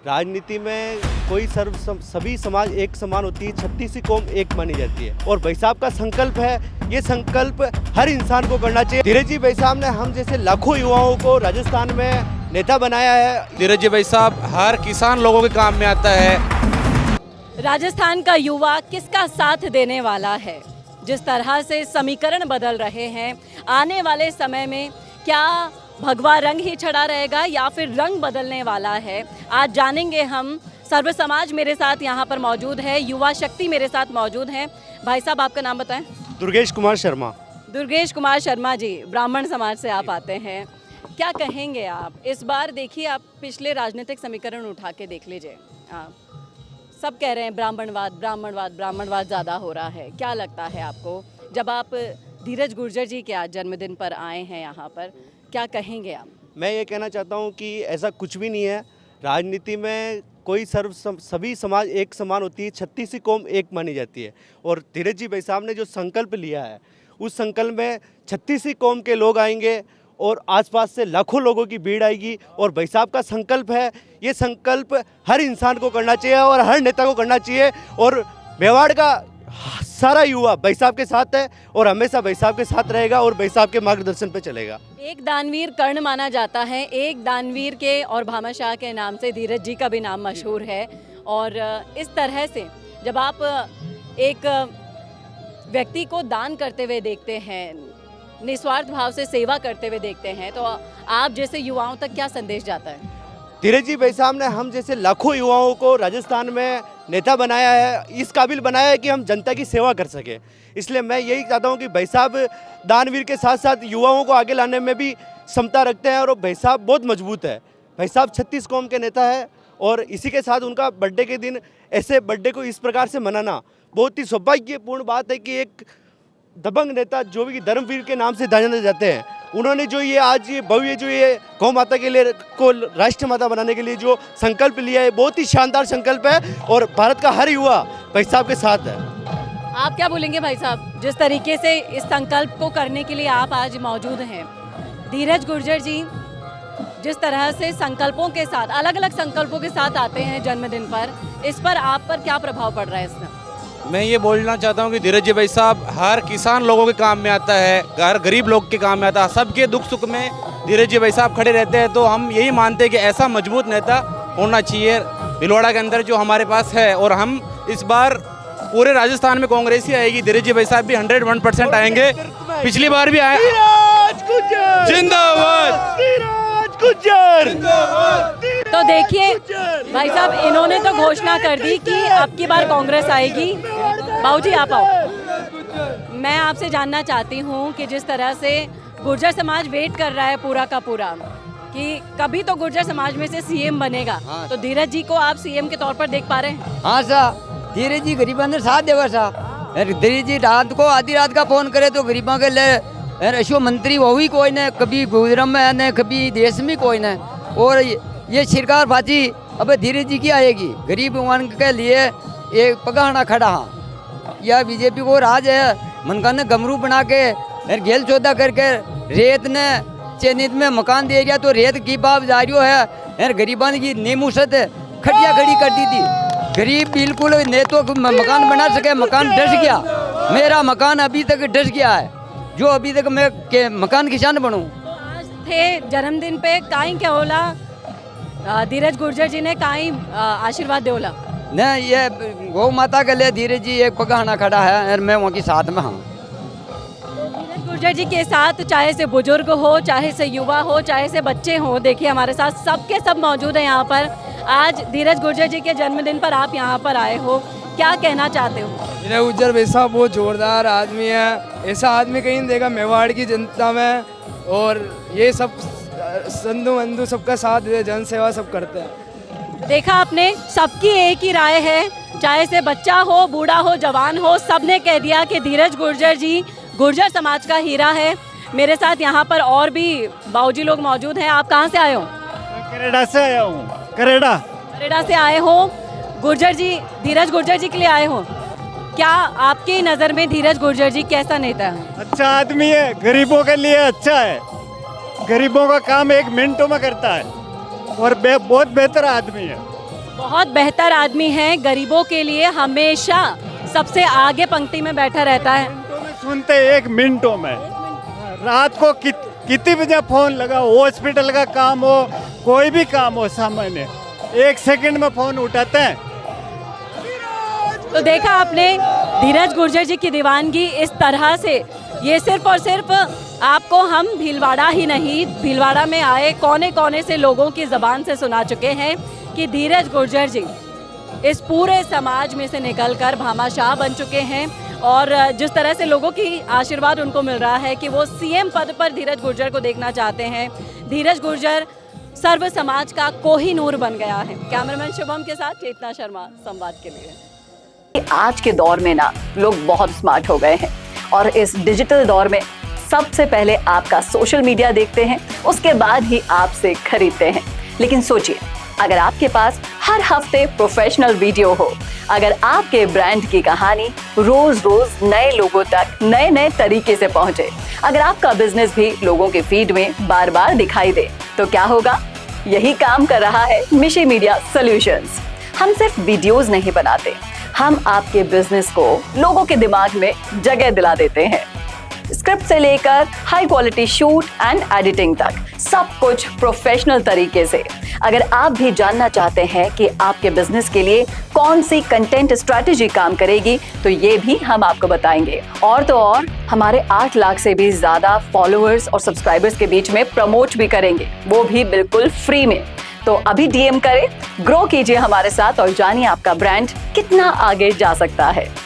राजनीति में कोई सभी समाज एक समान होती है, 36 कौम एक मानी जाती है। और भाई साहब का संकल्प है, ये संकल्प हर इंसान को करना चाहिए। धीरज जी भाई साहब ने हम जैसे लाखों युवाओं को राजस्थान में नेता बनाया है। धीरज जी भाई साहब हर किसान लोगों के काम में आता है। राजस्थान का युवा किसका साथ देने वाला है? जिस तरह से समीकरण बदल रहे हैं, आने वाले समय में क्या भगवा रंग ही छड़ा रहेगा या फिर रंग बदलने वाला है? आज जानेंगे हम। सर्व समाज मेरे साथ यहाँ पर मौजूद है, युवा शक्ति मेरे साथ मौजूद है। भाई साहब आपका नाम बताएं। दुर्गेश कुमार शर्मा। दुर्गेश कुमार शर्मा जी, ब्राह्मण समाज से आप आते हैं, क्या कहेंगे आप? इस बार देखिए, आप पिछले राजनीतिक समीकरण उठा के देख लीजिए, सब कह रहे हैं ब्राह्मणवाद ब्राह्मणवाद ब्राह्मणवाद ज़्यादा हो रहा है। क्या लगता है आपको, जब आप धीरज गुर्जर जी के आज जन्मदिन पर आए हैं यहाँ पर, क्या कहेंगे आप? मैं ये कहना चाहता हूँ कि ऐसा कुछ भी नहीं है। राजनीति में कोई सभी समाज एक समान होती है, 36 कौम एक मानी जाती है। और धीरज जी भाई साहब ने जो संकल्प लिया है, उस संकल्प में 36 कौम के लोग आएंगे और आसपास से लाखों लोगों की भीड़ आएगी। और भाई साहब का संकल्प है, ये संकल्प हर इंसान को करना चाहिए और हर नेता को करना चाहिए। और मेवाड़ का सारा युवा भाई साहब के साथ है और हमेशा भाई साहब के साथ रहेगा और भाई साहब के मार्गदर्शन पे चलेगा। एक दानवीर कर्ण माना जाता है, एक दानवीर के और भामाशाह के नाम से धीरज जी का भी नाम मशहूर है। और इस तरह से जब आप एक व्यक्ति को दान करते हुए देखते हैं, निस्वार्थ भाव से सेवा करते हुए देखते हैं, तो आप जैसे युवाओं तक क्या संदेश जाता है? धीरज जी भाई साहब ने हम जैसे लाखों युवाओं को राजस्थान में नेता बनाया है, इस काबिल बनाया है कि हम जनता की सेवा कर सकें। इसलिए मैं यही चाहता हूं कि भाई साहब दानवीर के साथ साथ युवाओं को आगे लाने में भी क्षमता रखते हैं। और भाई साहब बहुत मजबूत है। भाई साहब 36 कौम के नेता है और इसी के साथ उनका बर्थडे के दिन ऐसे बर्थडे को इस प्रकार से मनाना बहुत ही सौभाग्यपूर्ण बात है कि एक दबंग नेता जो भी धर्मवीर के नाम से जाने जाते हैं, उन्होंने जो ये आज ये भव्य जो ये गौ माता के लिए को राष्ट्र माता बनाने के लिए जो संकल्प लिया है, बहुत ही शानदार संकल्प है। और भारत का हर युवा भाई साहब के साथ है। आप क्या बोलेंगे भाई साहब, जिस तरीके से इस संकल्प को करने के लिए आप आज मौजूद हैं? धीरज गुर्जर जी जिस तरह से संकल्पों के साथ, अलग अलग संकल्पों के साथ आते हैं जन्मदिन पर, इस पर आप पर क्या प्रभाव पड़ रहा है इससे? मैं ये बोलना चाहता हूँ कि धीरज जी भाई साहब हर किसान लोगों के काम में आता है, हर गरीब लोग के काम में आता है। सबके दुख सुख में धीरज जी भाई साहब खड़े रहते हैं। तो हम यही मानते हैं कि ऐसा मजबूत नेता होना चाहिए भीलवाड़ा के अंदर जो हमारे पास है। और हम इस बार पूरे राजस्थान में कांग्रेस ही आएगी। धीरज जी भाई साहब भी 101% आएंगे। पिछली बार भी आए। जिंदाबाद तो देखिए भाई साहब, इन्होंने तो घोषणा कर दी कि अब की बार कांग्रेस आएगी। बाबूजी आप आओ। मैं आपसे जानना चाहती हूँ कि जिस तरह से गुर्जर समाज वेट कर रहा है पूरा का पूरा कि कभी तो गुर्जर समाज में से सीएम बनेगा, तो धीरज जी को आप सीएम के तौर पर देख पा रहे हैं? हाँ साहब, धीरज जी गरीबों ने साथ देगा साहब। धीरज जी रात को आधी रात का फोन करे तो गरीबों के लिए रशो मंत्री वो ही कोई न, कभी गुजरात में न, कभी देश में कोई न। और ये सरकार फाची अब धीरज जी की आएगी। गरीब वन के लिए एक पगाना खड़ा। हाँ, यह बीजेपी को राज है। मनका ने गमरू बना के घेल चौदा करके रेत ने चेन्नई में मकान दे दिया, तो रेत की बाब जारियो है। गरीबों की नीमुसत खटिया खड़ी कर दी थी। गरीब बिल्कुल ने तो मकान बना सके, मकान डस गया। मेरा मकान अभी तक डस गया है, जो अभी तक मैं के मकान किसान बनूं। आज थे जन्मदिन पे काई क्या होला, धीरज गुर्जर जी ने काई आशीर्वाद देवला न। ये गौ माता के लिए धीरज जी एक पगाना खड़ा है और मैं वहाँ के साथ में हूँ। धीरज गुर्जर जी के साथ चाहे से बुजुर्ग हो, चाहे से युवा हो, चाहे से बच्चे हो, देखिए हमारे साथ सबके सब मौजूद हैं यहाँ पर। आज धीरज गुर्जर जी के जन्मदिन पर आप यहाँ पर आए हो, क्या कहना चाहते हो? धीरज गुर्जर भाई साहब बहुत जोरदार आदमी है। ऐसा आदमी कहीं नहीं देखा मेवाड़ की जनता में। और ये सब संधु बंधु सबका साथ दे, जन सेवा सब करते हैं। देखा आपने, सबकी एक ही राय है, चाहे से बच्चा हो, बूढ़ा हो, जवान हो, सबने कह दिया कि धीरज गुर्जर जी गुर्जर समाज का हीरा है। मेरे साथ यहाँ पर और भी बाऊजी लोग मौजूद हैं। आप कहाँ से आए हो? कनाडा से आया हूँ। कनाडा से आए हो। गुर्जर जी, धीरज गुर्जर जी के लिए आए हो। क्या आपकी नज़र में धीरज गुर्जर जी कैसा नेता है? अच्छा आदमी है, गरीबों के लिए अच्छा है। गरीबों का काम 1 मिनटों में करता है और बहुत बेहतर आदमी है। बहुत बेहतर आदमी है, गरीबों के लिए हमेशा सबसे आगे पंक्ति में बैठा रहता है। मिनटों में सुनते 1 मिनटों में। रात को कितनी बजे फोन लगा, हॉस्पिटल का काम हो, कोई भी काम हो, सामान्य 1 सेकंड में फोन उठाते हैं। तो देखा आपने धीरज गुर्जर जी की दीवानगी इस तरह से, ये सिर्फ और सिर्फ आपको हम भीलवाड़ा ही नहीं, भीलवाड़ा में आए कोने कोने से लोगों की ज़बान से सुना चुके हैं कि धीरज गुर्जर जी इस पूरे समाज में से निकलकर भामाशाह बन चुके हैं। और जिस तरह से लोगों की आशीर्वाद उनको मिल रहा है कि वो सीएम पद पर धीरज गुर्जर को देखना चाहते हैं। धीरज गुर्जर सर्व समाज का कोहिनूर बन गया है। कैमरामैन शुभम के साथ चेतना शर्मा, संवाद के लिए। आज के दौर में ना लोग बहुत स्मार्ट हो गए हैं और इस डिजिटल दौर में सबसे पहले आपका सोशल मीडिया देखते हैं, उसके बाद ही आपसे खरीदते हैं। लेकिन सोचिए, अगर आपके पास हर हफ्ते प्रोफेशनल वीडियो हो, अगर आपके ब्रांड की कहानी रोज रोज नए लोगों तक नए नए तरीके से पहुंचे, अगर आपका बिजनेस भी लोगों के फीड में बार बार दिखाई दे, तो क्या होगा? यही काम कर रहा है मिशी मीडिया सॉल्यूशंस। हम सिर्फ वीडियोस नहीं बनाते, हम आपके बिजनेस को लोगों के दिमाग में जगह दिला देते हैं। स्क्रिप्ट से लेकर high quality shoot and editing तक सब कुछ प्रोफेशनल तरीके से। अगर आप भी जानना चाहते हैं कि आपके बिजनेस के लिए कौन सी कंटेंट स्ट्रैटेजी काम करेगी, तो ये भी हम आपको बताएंगे। और तो और हमारे 8 लाख से भी ज्यादा फॉलोअर्स और सब्सक्राइबर्स के बीच में प्रमोट भी करेंगे, वो भी बिल्कुल फ्री में। तो अभी डीएम करें, ग्रो कीजिए हमारे साथ और जानिए आपका ब्रांड कितना आगे जा सकता है।